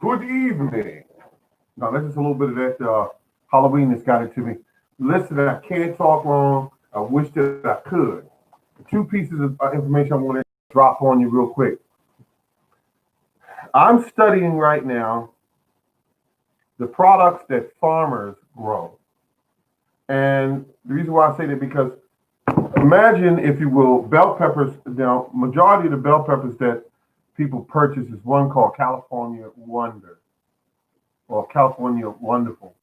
Good evening. Now, that's just a little bit of that Halloween that's got it to me. Listen, I can't talk long. I wish that I could. Two pieces of information I want to drop on you real quick. I'm studying right now the products that farmers grow. And the reason why I say that because imagine, if you will, bell peppers. Now, majority of the bell peppers that people purchase is one called California Wonder or California Wonderful.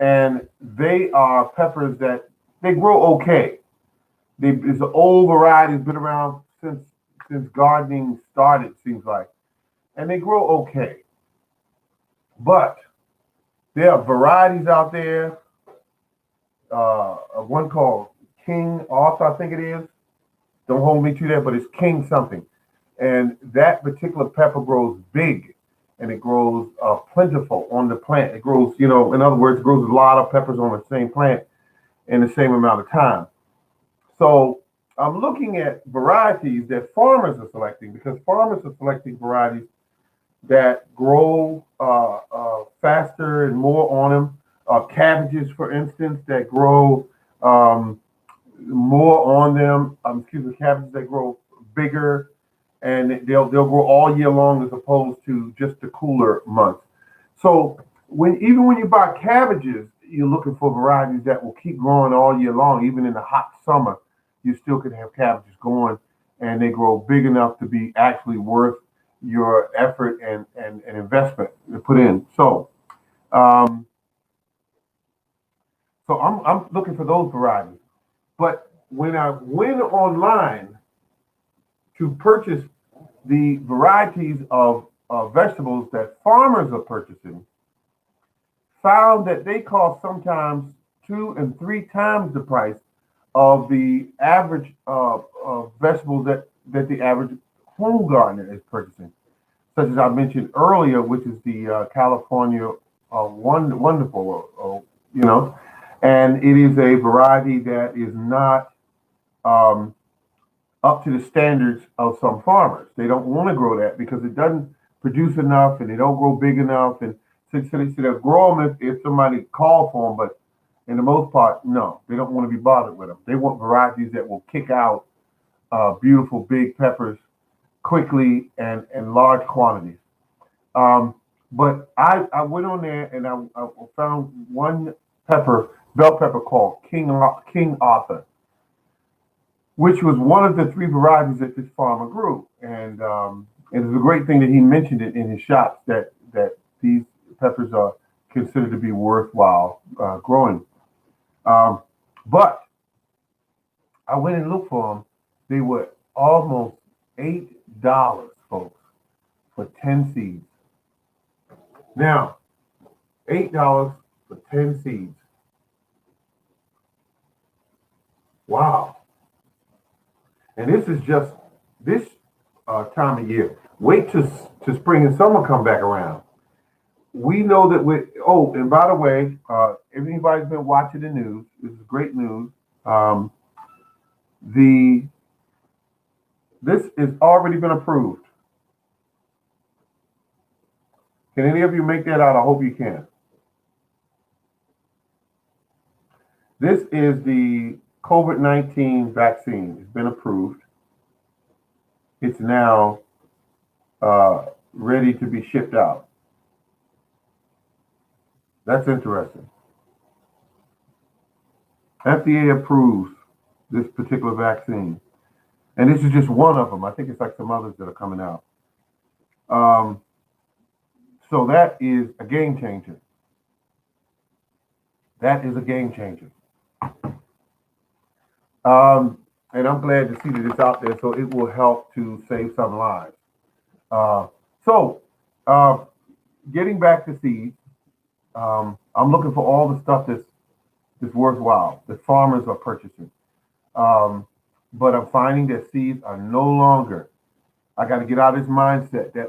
And they are peppers that they grow okay. It's an old variety, it's been around since gardening started, seems like. And they grow okay. But there are varieties out there, one called King Arthur, I think it is. Don't hold me to that, but it's King something. And that particular pepper grows big and it grows plentiful on the plant. It grows, in other words, it grows a lot of peppers on the same plant in the same amount of time. So I'm looking at varieties that farmers are selecting because farmers are selecting varieties that grow faster and more on them. Cabbages, for instance, that grow more on them. Cabbages that grow bigger, and they'll grow all year long as opposed to just the cooler months. So even when you buy cabbages, you're looking for varieties that will keep growing all year long. Even in the hot summer, you still could have cabbages going, and they grow big enough to be actually worth your effort and investment to put in. Um, so I'm looking for those varieties. But when I went online to purchase the varieties of vegetables that farmers are purchasing, found that they cost sometimes 2 and 3 times the price of the average vegetables that the average home gardener is purchasing, such as I mentioned earlier, which is the California Wonderful, and it is a variety that is not um, up to the standards of some farmers. They don't want to grow that because it doesn't produce enough and they don't grow big enough. And so they'll grow them if somebody called for them, but in the most part, no, they don't want to be bothered with them. They want varieties that will kick out beautiful big peppers quickly and in large quantities. Um, but I went on there and I found one bell pepper called King Arthur, which was one of the 3 varieties that this farmer grew. And it was a great thing that he mentioned it in his shots that these peppers are considered to be worthwhile growing. Um, but I went and looked for them. They were almost $8, folks, for 10 seeds. Now, $8 for 10 seeds. Wow. And this is just this time of year. Wait to spring and summer come back around. We know that and by the way, if anybody's been watching the news, this is great news. Um, this has already been approved. Can any of you make that out? I hope you can. This is the COVID-19 vaccine. It's been approved. It's now ready to be shipped out. That's interesting. FDA approves this particular vaccine. And this is just one of them. I think it's like some others that are coming out. Um, so that is a game changer. That is a game changer. And I'm glad to see that it's out there, so it will help to save some lives. Uh, so, uh, Getting back to seeds, I'm looking for all the stuff that's worthwhile that farmers are purchasing. Um, but I'm finding that seeds are no longer. I got to get out of this mindset that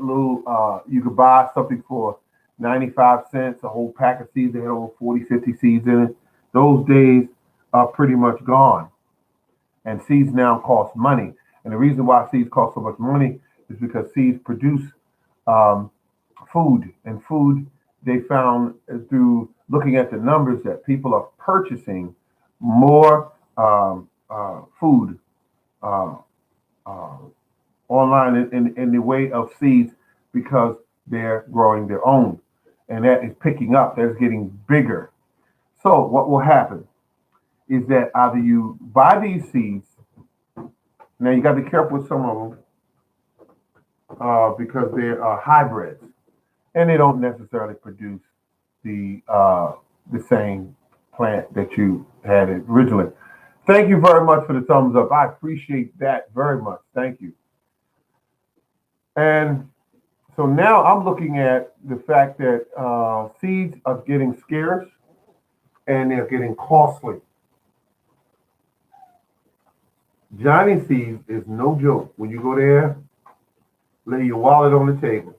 you could buy something for 95 cents, a whole pack of seeds that had over 40, 50 seeds in it. Those days are pretty much gone. And seeds now cost money. And the reason why seeds cost so much money is because seeds produce um, food. And food, they found through looking at the numbers that people are purchasing more food uh, uh, online in the way of seeds because they're growing their own. And that is picking up, that's getting bigger. So, what will happen is that either you buy these seeds, now you got to be careful with some of them because they are hybrids and they don't necessarily produce the same plant that you had originally. Thank you very much for the thumbs up. I appreciate that very much. Thank you. And so now I'm looking at the fact that seeds are getting scarce and they're getting costly. Johnny Seeds is no joke. When you go there, lay your wallet on the table.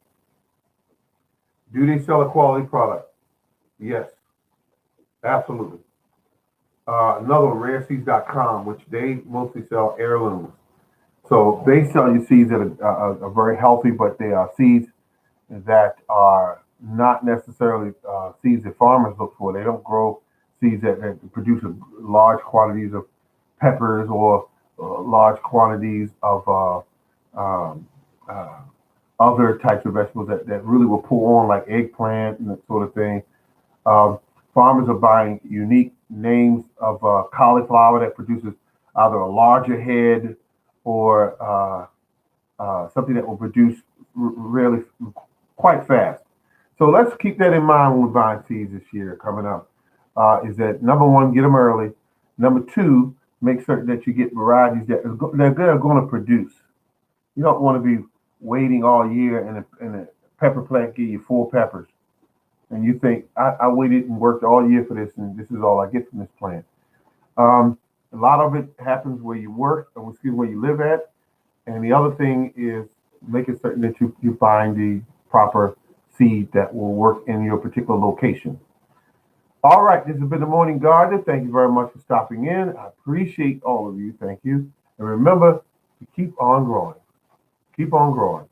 Do they sell a quality product? Yes, absolutely. Another one, rareseeds.com, which they mostly sell heirlooms. So they sell you seeds that are very healthy, but they are seeds that are not necessarily seeds that farmers look for. They don't grow seeds that produce large quantities of peppers or large quantities of um, uh, other types of vegetables that really will pull on, like eggplant and that sort of thing. Um, Farmers are buying unique names of cauliflower that produces either a larger head or something that will produce really quite fast. So let's keep that in mind when we're buying seeds this year coming up. Is that number one, get them early. Number two, make certain that you get varieties that are going to produce. You don't want to be waiting all year and a pepper plant give you 4 peppers. And you think, I waited and worked all year for this, and this is all I get from this plant. A lot of it happens where you work, or excuse me, where you live at. And the other thing is making certain that you find the proper seed that will work in your particular location. All right, this has been the Morning Gardener. Thank you very much for stopping in. I appreciate all of you. Thank you. And remember to keep on growing. Keep on growing.